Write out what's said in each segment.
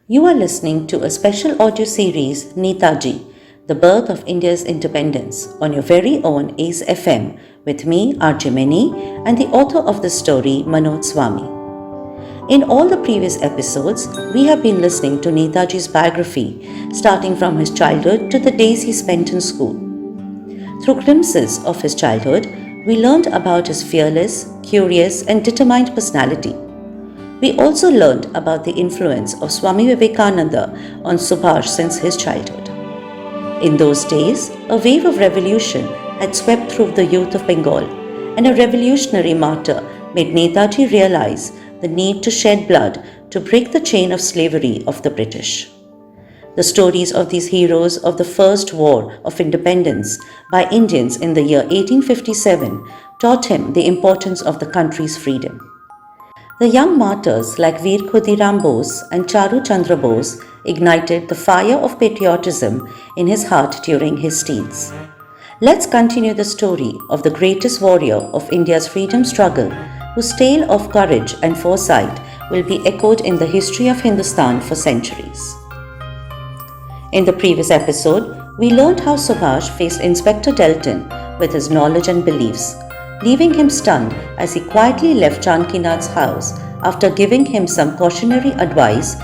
You are listening to a special audio series, Netaji, The Birth of India's Independence, on your very own ACE FM with me, R.J. Mini, and the author of the story, Manoj Swami. In all the previous episodes, we have been listening to Netaji's biography, starting from his childhood to the days he spent in school. Through glimpses of his childhood, we learned about his fearless, curious, and determined personality. We also learned about the influence of Swami Vivekananda on Subhash since his childhood. In those days, a wave of revolution had swept through the youth of Bengal, and a revolutionary martyr made Netaji realize the need to shed blood to break the chain of slavery of the British. The stories of these heroes of the First War of Independence by Indians in the year 1857 taught him the importance of the country's freedom. The young martyrs like Veer Khudiram Bose and Chandra Bose ignited the fire of patriotism in his heart during his teens. Let's continue the story of the greatest warrior of India's freedom struggle, whose tale of courage and foresight will be echoed in the history of Hindustan for centuries. In the previous episode, we learned how Subhash faced Inspector Delton with his knowledge and beliefs, leaving him stunned as he quietly left Janakinath's house after giving him some cautionary advice,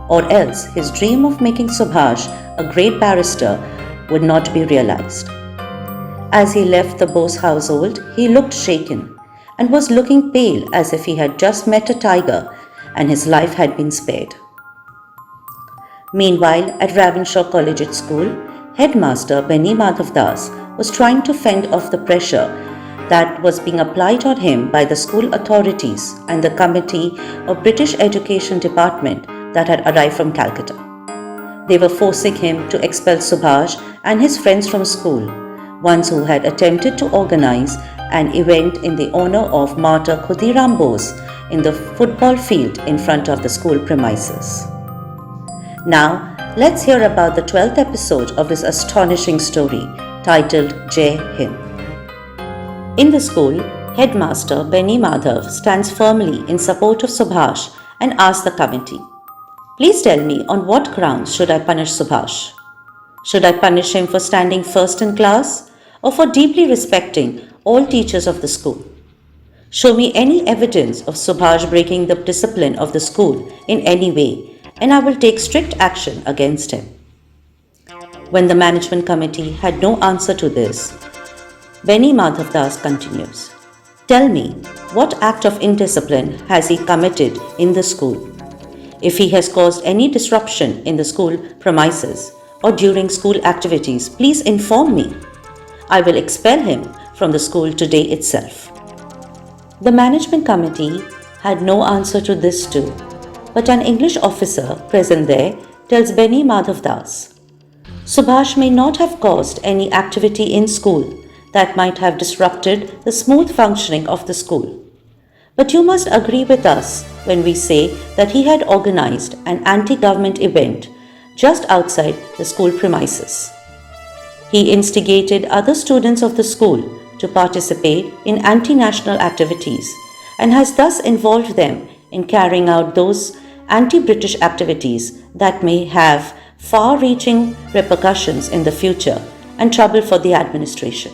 or else his dream of making Subhash a great barrister would not be realized. As he left the Bose household, he looked shaken and was looking pale as if he had just met a tiger and his life had been spared. Meanwhile, at Ravenshaw Collegiate School, headmaster Beni Madhav Das was trying to fend off the pressure that was being applied on him by the school authorities and the Committee of British Education Department that had arrived from Calcutta. They were forcing him to expel Subhash and his friends from school, ones who had attempted to organize an event in the honor of martyr Khudiram Bose in the football field in front of the school premises. Now, let's hear about the 12th episode of this astonishing story titled Jai Hind. In the school, headmaster Beni Madhav stands firmly in support of Subhash and asks the committee, "Please tell me on what grounds should I punish Subhash? Should I punish him for standing first in class or for deeply respecting all teachers of the school? Show me any evidence of Subhash breaking the discipline of the school in any way, and I will take strict action against him." When the management committee had no answer to this, Beni Madhav Das continues, "Tell me, what act of indiscipline has he committed in the school? If he has caused any disruption in the school premises or during school activities, please inform me. I will expel him from the school today itself." The management committee had no answer to this too, but an English officer present there tells Beni Madhav Das, "Subhash may not have caused any activity in school that might have disrupted the smooth functioning of the school. But you must agree with us when we say that he had organized an anti-government event just outside the school premises. He instigated other students of the school to participate in anti-national activities and has thus involved them in carrying out those anti-British activities that may have far-reaching repercussions in the future and trouble for the administration."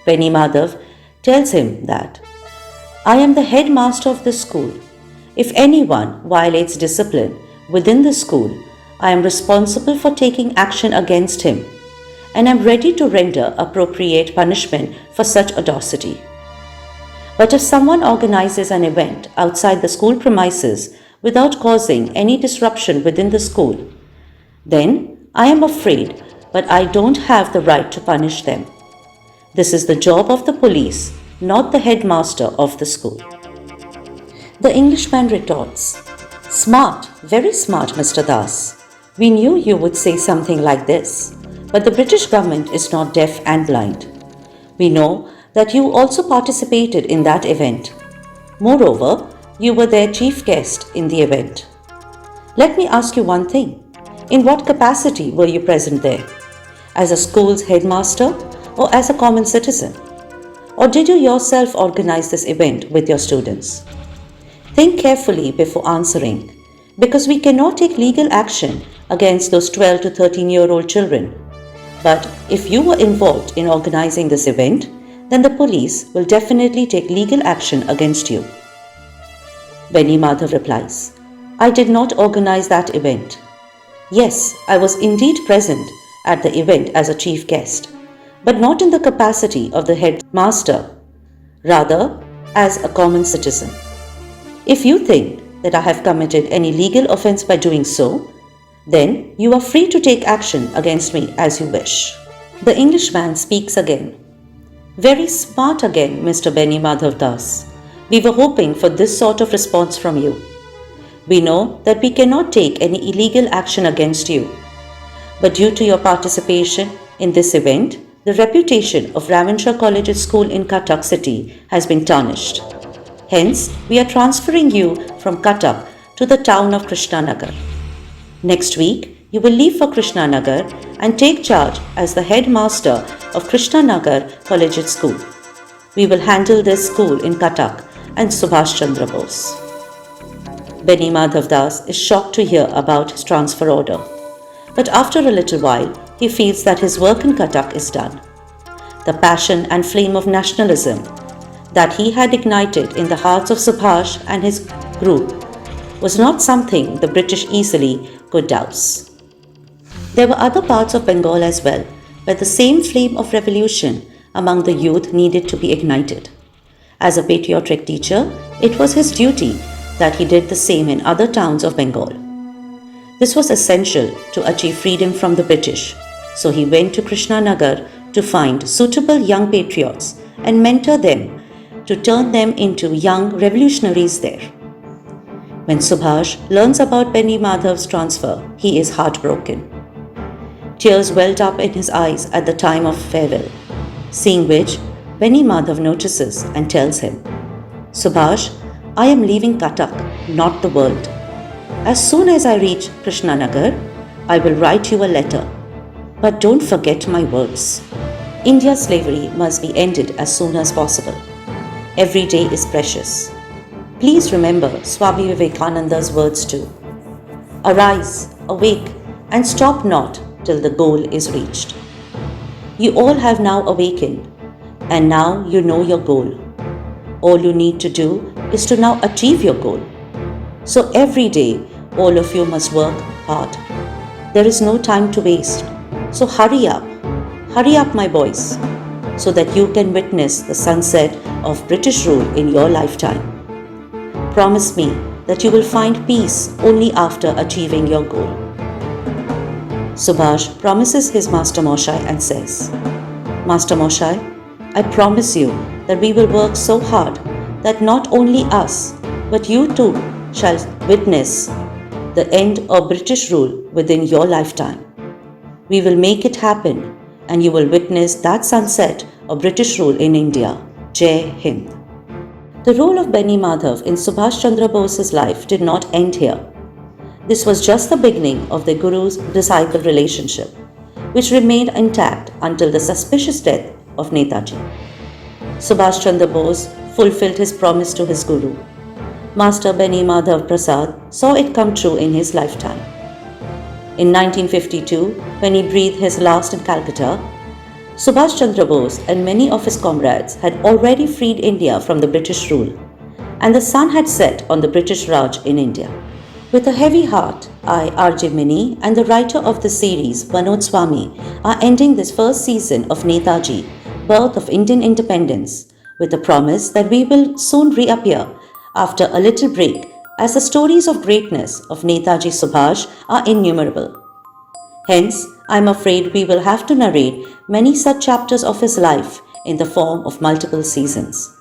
Beni Madhav tells him that, "I am the headmaster of the school. If anyone violates discipline within the school, I am responsible for taking action against him, and am ready to render appropriate punishment for such audacity. But if someone organizes an event outside the school premises without causing any disruption within the school, then I am afraid, but I don't have the right to punish them. This is the job of the police, not the headmaster of the school." The Englishman retorts, "Smart, very smart, Mr. Das. We knew you would say something like this, but the British government is not deaf and blind. We know that you also participated in that event. Moreover, you were their chief guest in the event. Let me ask you one thing. In what capacity were you present there? As a school's headmaster or as a common citizen? Or did you yourself organize this event with your students? Think carefully before answering, because we cannot take legal action against those 12 to 13-year-old children. But if you were involved in organizing this event, then the police will definitely take legal action against you. Benny Madhav replies, I did not organize that event. Yes, I was indeed present at the event as a chief guest, but not in the capacity of the headmaster, rather as a common citizen. If you think that I have committed any legal offense by doing so, then you are free to take action against me as you wish. The Englishman speaks again. Very smart again, Mr. Benny Madhav Das. We were hoping for this sort of response from you. We know that we cannot take any illegal action against you, but due to your participation in this event, the reputation of Ravenshaw Collegiate School in Cuttack City has been tarnished. Hence, we are transferring you from Cuttack to the town of Krishnanagar. Next week, you will leave for Krishnanagar and take charge as the headmaster of Krishnanagar Collegiate School. We will handle this school in Cuttack and SubhashChandra.Bose. Benny Madhav Das is shocked to hear about his transfer order. But after a little while, he feels that his work in Cuttack is done. The passion and flame of nationalism that he had ignited in the hearts of Subhash and his group was not something the British easily could douse. There were other parts of Bengal as well, where the same flame of revolution among the youth needed to be ignited. As a patriotic teacher, it was his duty that he did the same in other towns of Bengal. This was essential to achieve freedom from the British, so he went to Krishnanagar to find suitable young patriots and mentor them to turn them into young revolutionaries there. When Subhash learns about Benny Madhav's transfer, he is heartbroken. Tears welled up in his eyes at the time of farewell, seeing which Benny Madhav notices and tells him, Subhash, I am leaving Cuttack, not the world. As soon as I reach Krishnanagar, I will write you a letter. But don't forget my words. India's slavery must be ended as soon as possible. Every day is precious. Please remember Swami Vivekananda's words too. Arise, awake, and stop not till the goal is reached. You all have now awakened, and now you know your goal. All you need to do is to now achieve your goal. So every day, all of you must work hard. There is no time to waste. So hurry up my boys, so that you can witness the sunset of British rule in your lifetime. Promise me that you will find peace only after achieving your goal. Subhash promises his Master Moshai and says, Master Moshai, I promise you that we will work so hard that not only us, but you too shall witness the end of British rule within your lifetime. We will make it happen, and you will witness that sunset of British rule in India. Jai Hind. The role of Benny Madhav in SubhashChandra.Bose's life did not end here. This was just the beginning of the Guru's disciple relationship, which remained intact until the suspicious death of Netaji. SubhashChandra.Bose fulfilled his promise to his Guru. Master Benny Madhav Prasad saw it come true in his lifetime. In 1952, when he breathed his last in Calcutta, SubhashChandra.Bose and many of his comrades had already freed India from the British rule, and the sun had set on the British Raj in India. With a heavy heart, I, R.J. Mini, and the writer of the series, Manoj Swami, are ending this first season of Netaji, Birth of Indian Independence, with the promise that we will soon reappear after a little break, as the stories of greatness of Netaji Subhash are innumerable. Hence, I am afraid we will have to narrate many such chapters of his life in the form of multiple seasons.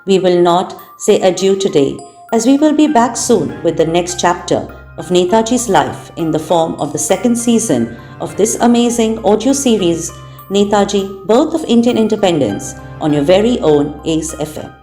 We will not say adieu today, as we will be back soon with the next chapter of Netaji's life in the form of the second season of this amazing audio series, Netaji, Birth of Indian Independence, on your very own Ace FM.